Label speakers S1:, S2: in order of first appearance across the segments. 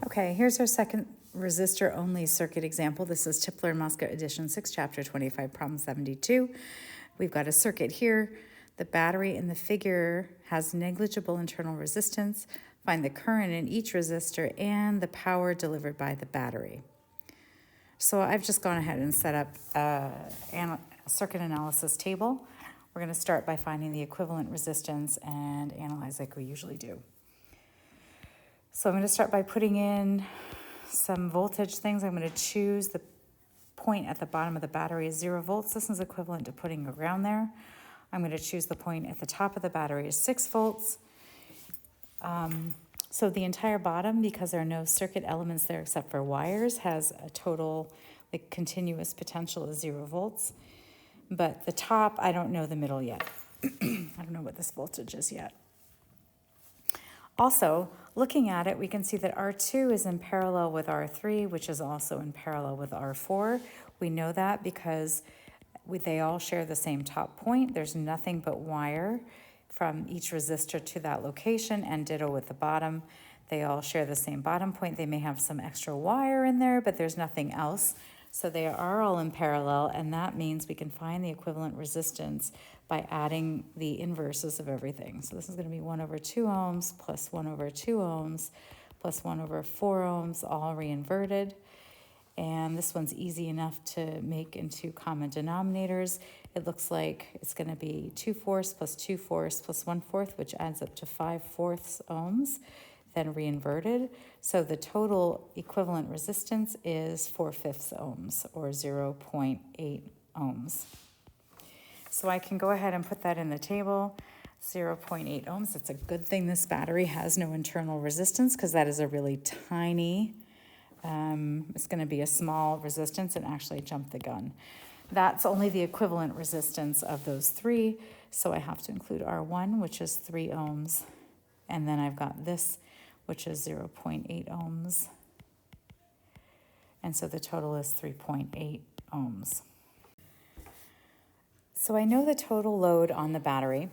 S1: Okay, here's our second resistor-only circuit example. This is Tipler and Mosca edition 6, chapter 25, problem 72. We've got a circuit here. The battery in the figure has negligible internal resistance. Find the current in each resistor and the power delivered by the battery. So I've just gone ahead and set up a circuit analysis table. We're going to start by finding the equivalent resistance and analyze like we usually do. So I'm going to start by putting in some voltage things. I'm going to choose the point at the bottom of the battery is 0 volts. This is equivalent to putting a ground there. I'm going to choose the point at the top of the battery is 6 volts. So the entire bottom, because there are no circuit elements there except for wires, has a total, the continuous potential is 0 volts. But the top, I don't know the middle yet. I don't know what this voltage is yet. Also, looking at it, we can see that R2 is in parallel with R3, which is also in parallel with R4. We know that because they all share the same top point. There's nothing but wire from each resistor to that location, and ditto with the bottom. They all share the same bottom point. They may have some extra wire in there, but there's nothing else. So they are all in parallel, and that means we can find the equivalent resistance by adding the inverses of everything. So this is going to be 1 over 2 ohms plus 1 over 2 ohms plus 1 over 4 ohms, all reinverted. And this one's easy enough to make into common denominators. It looks like it's going to be 2/4 plus 2/4 plus 1/4, which adds up to 5/4 ohms, then reinverted. So the total equivalent resistance is 4/5 ohms, or 0.8 ohms. So I can go ahead and put that in the table, 0.8 ohms. It's a good thing this battery has no internal resistance, because that is a really tiny, it's going to be a small resistance, and actually jumped the gun. That's only the equivalent resistance of those three, so I have to include R1, which is 3 ohms, and then I've got this, which is 0.8 ohms, and so the total is 3.8 ohms. So I know the total load on the battery.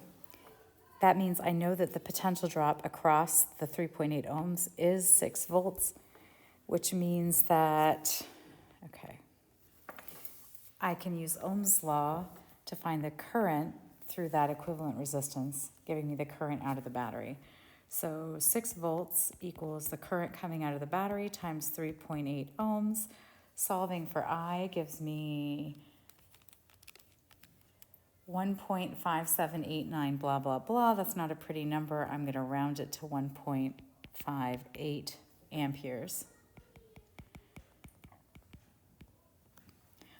S1: That means I know that the potential drop across the 3.8 ohms is 6 volts, which means that, okay, I can use Ohm's law to find the current through that equivalent resistance, giving me the current out of the battery. So 6 volts equals the current coming out of the battery times 3.8 ohms. Solving for I gives me 1.5789 blah, blah, blah. That's not a pretty number. I'm going to round it to 1.58 amperes.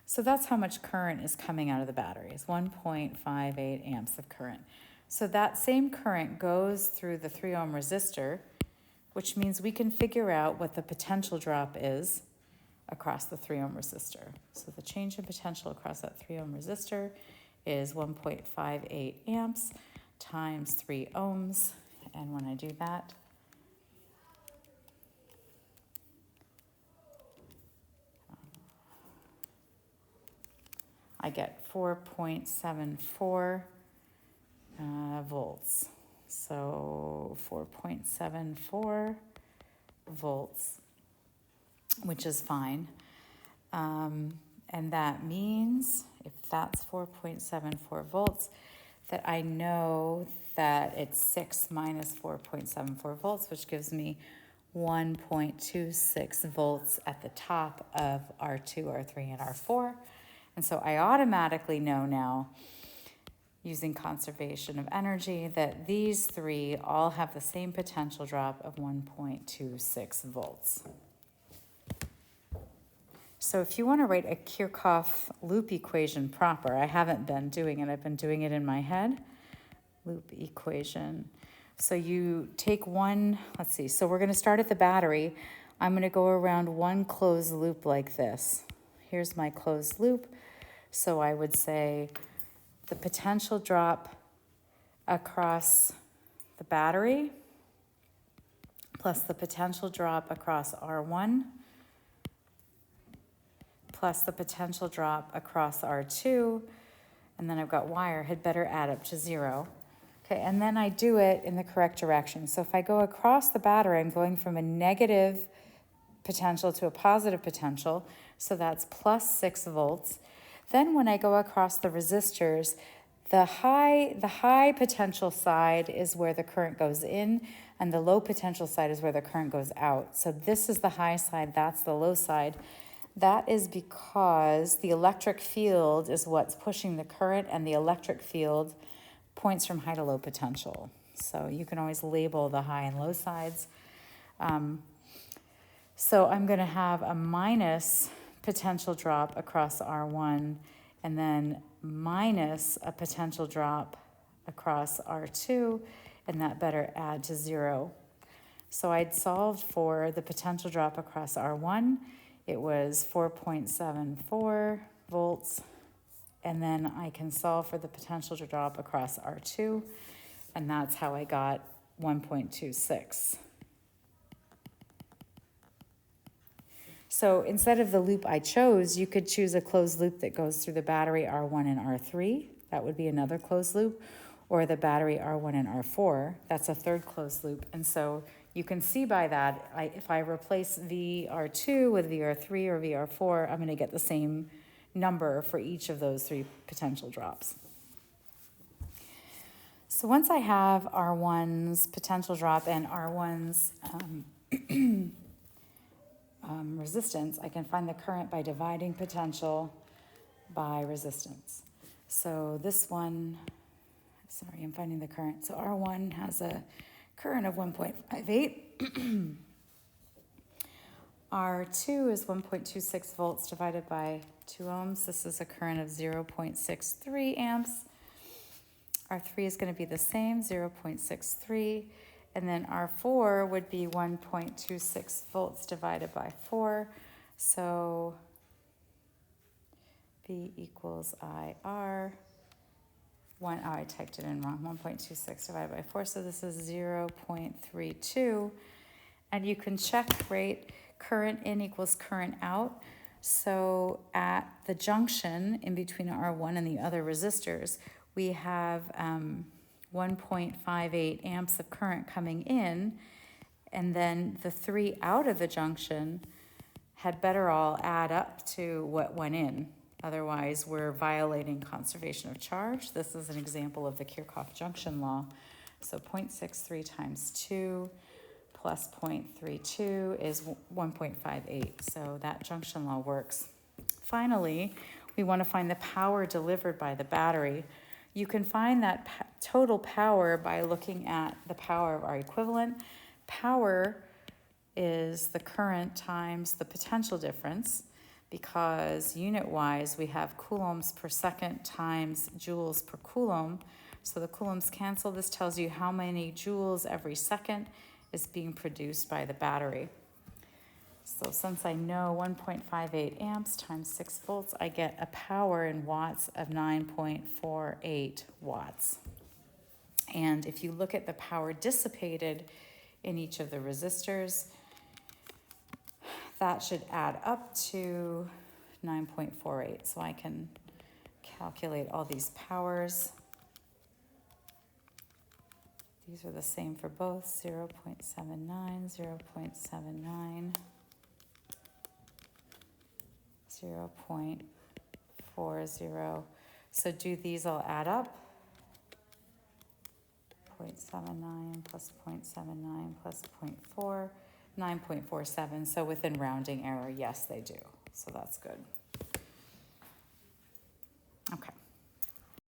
S1: So that's how much current is coming out of the battery. It's 1.58 amps of current. So that same current goes through the 3 ohm resistor, which means we can figure out what the potential drop is across the 3 ohm resistor. So the change in potential across that 3 ohm resistor is 1.58 amps times 3 ohms. And when I do that, I get 4.74 volts. So 4.74 volts, which is fine. And that means, if that's 4.74 volts, that I know that it's 6 minus 4.74 volts, which gives me 1.26 volts at the top of R2, R3, and R4. And so I automatically know now, using conservation of energy, that these three all have the same potential drop of 1.26 volts. So if you want to write a Kirchhoff loop equation proper, I haven't been doing it, I've been doing it in my head, loop equation. So you take one, let's see, so we're going to start at the battery. I'm going to go around one closed loop like this. Here's my closed loop. So I would say the potential drop across the battery plus the potential drop across R1 plus the potential drop across R2, and then I've got wire, had better add up to 0. Okay, and then I do it in the correct direction. So if I go across the battery, I'm going from a negative potential to a positive potential, so that's plus 6 volts. Then when I go across the resistors, the high potential side is where the current goes in, and the low potential side is where the current goes out. So this is the high side, that's the low side. That is because the electric field is what's pushing the current, and the electric field points from high to low potential. So you can always label the high and low sides. So I'm going to have a minus potential drop across R1, and then minus a potential drop across R2, and that better add to 0. So I'd solved for the potential drop across R1. It was 4.74 volts, and then I can solve for the potential drop across R2, and that's how I got 1.26. So instead of the loop I chose, you could choose a closed loop that goes through the battery R1 and R3. That would be another closed loop. Or the battery R1 and R4. That's a third closed loop. And so you can see by that, if I replace VR2 with VR3 or VR4, I'm going to get the same number for each of those 3 potential drops. So once I have R1's potential drop and R1's resistance, I can find the current by dividing potential by resistance. So this one, sorry, I'm finding the current. So R1 has a current of 1.58. R2 is 1.26 volts divided by 2 ohms. This is a current of 0.63 amps. R3 is going to be the same, 0.63. And then R4 would be 1.26 volts divided by 4. So V equals IR. I typed it in wrong. 1.26 divided by 4. So this is 0.32. And you can check, right? Current in equals current out. So at the junction in between R1 and the other resistors, we have 1.58 amps of current coming in, and then the 3 out of the junction had better all add up to what went in. Otherwise, we're violating conservation of charge. This is an example of the Kirchhoff junction law. So 0.63 times 2 plus 0.32 is 1.58. So that junction law works. Finally, we want to find the power delivered by the battery. You can find that total power by looking at the power of our equivalent. Power is the current times the potential difference, because unit-wise we have coulombs per second times joules per coulomb. So the coulombs cancel. This tells you how many joules every second is being produced by the battery. So since I know 1.58 amps times 6 volts, I get a power in watts of 9.48 watts. And if you look at the power dissipated in each of the resistors, that should add up to 9.48. So I can calculate all these powers. These are the same for both, 0.79, 0.79. 0.40. So do these all add up? 0.79 plus 0.79 plus 0.4, 9.47. So within rounding error, yes, they do. So that's good.